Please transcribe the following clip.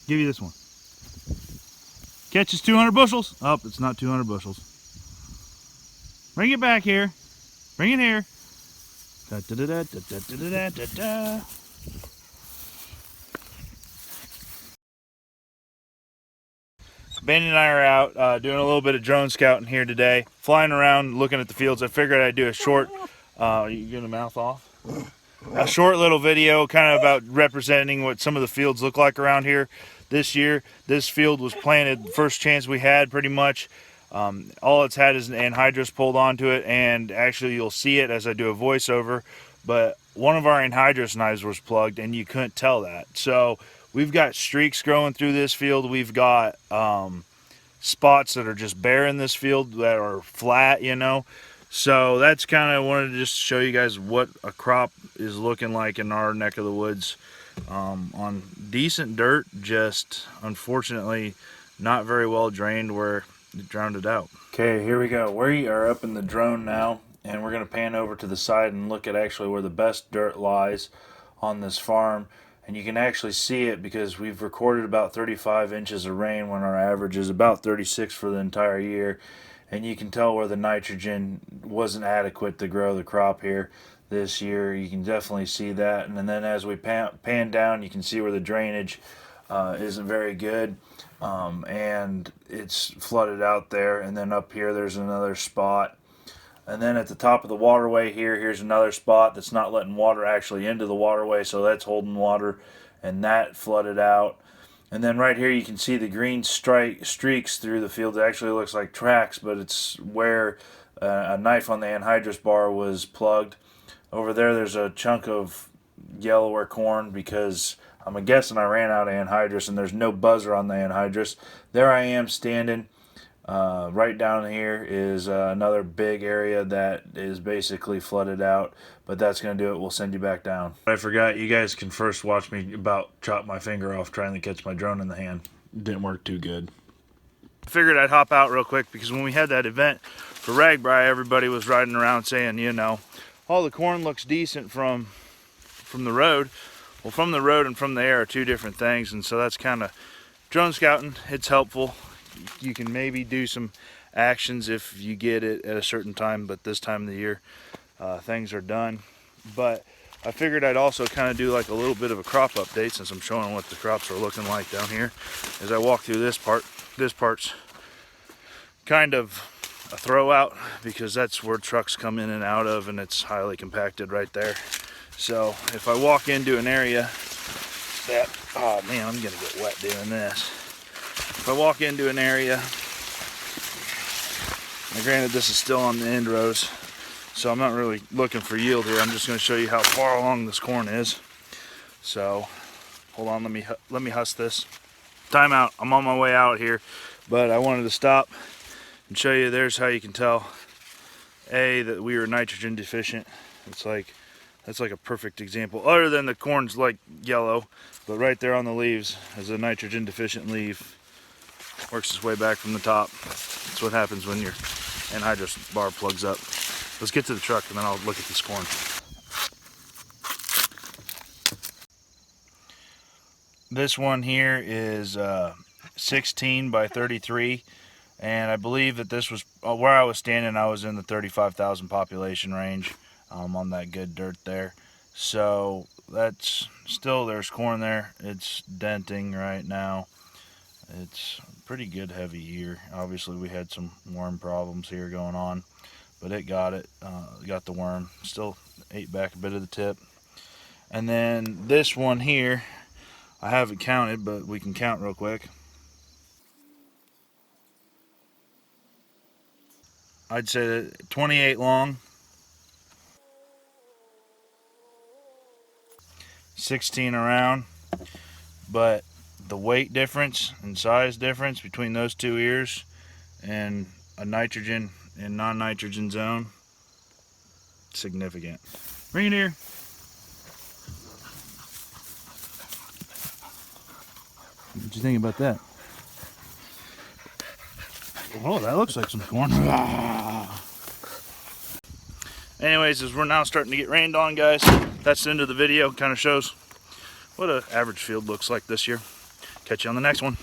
Give you this one. Catches 200 bushels. Oh, it's not 200 bushels. Bring it back here. Bring it here. Da, da, da, da, da, da, da, da, da. Benny and I are out doing a little bit of drone scouting here today. Flying around, looking at the fields. I figured I'd do a short, you getting the mouth off? A short little video kind of about representing what some of the fields look like around here this year. This field was planted first chance we had pretty much. All it's had is an anhydrous pulled onto it, and actually you'll see it as I do a voiceover, but one of our anhydrous knives was plugged and you couldn't tell that. So we've got streaks growing through this field. We've got spots that are just bare in this field that are flat, you know. So that's kind of wanted to just show you guys what a crop is looking like in our neck of the woods on decent dirt, just unfortunately not very well drained where it drowned it out. Okay, here we go. We are up in the drone now, and we're going to pan over to the side and look at actually where the best dirt lies on this farm. And you can actually see it because we've recorded about 35 inches of rain when our average is about 36 for the entire year. And you can tell where the nitrogen wasn't adequate to grow the crop here this year. You can definitely see that. And then as we pan down, you can see where the drainage isn't very good. And it's flooded out there. And then up here, there's another spot. And then at the top of the waterway here's another spot that's not letting water actually into the waterway. So that's holding water, and that flooded out. And then right here you can see the green streaks through the field. It actually looks like tracks, but it's where a knife on the anhydrous bar was plugged. Over there's a chunk of yellower corn because I'm guessing I ran out of anhydrous and there's no buzzer on the anhydrous. There I am standing. Right down here is another big area that is basically flooded out, but that's going to do it. We'll send you back down. I forgot, you guys can first watch me about chop my finger off trying to catch my drone in the hand. Didn't work too good. I figured I'd hop out real quick because when we had that event for Ragbri, everybody was riding around saying, you know, all the corn looks decent from the road. Well, from the road and from the air are two different things, and so that's kind of drone scouting. It's helpful. You can maybe do some actions if you get it at a certain time, but this time of the year things are done. But I figured I'd also kind of do like a little bit of a crop update since I'm showing what the crops are looking like down here as I walk through this part. This part's kind of a throwout because that's where trucks come in and out of, and it's highly compacted right there. So if I walk into an area that, oh man, I'm gonna get wet doing this. If I walk into an area, now granted this is still on the end rows, so I'm not really looking for yield here. I'm just going to show you how far along this corn is. So hold on, let me husk this. Time out. I'm on my way out here, but I wanted to stop and show you. There's how you can tell that we were nitrogen deficient. That's like a perfect example, other than the corn's like yellow, but right there on the leaves is a nitrogen deficient leaf. Works its way back from the top. That's what happens when your anhydrous bar plugs up. Let's get to the truck and then I'll look at this corn. This one here is 16 by 33, and I believe that this was where I was standing. I was in the 35,000 population range on that good dirt there. So that's still, there's corn there. It's denting right now. It's a pretty good heavy year. Obviously we had some worm problems here going on, but it got the worm. Still ate back a bit of the tip. And then this one here, I haven't counted, but we can count real quick. I'd say that 28 long, 16 around, but the weight difference and size difference between those two ears and a nitrogen and non-nitrogen zone, significant. Bring it here. What you think about that? Oh, that looks like some corn. Anyways, as we're now starting to get rained on, guys, that's the end of the video. Kind of shows what an average field looks like this year. Catch you on the next one.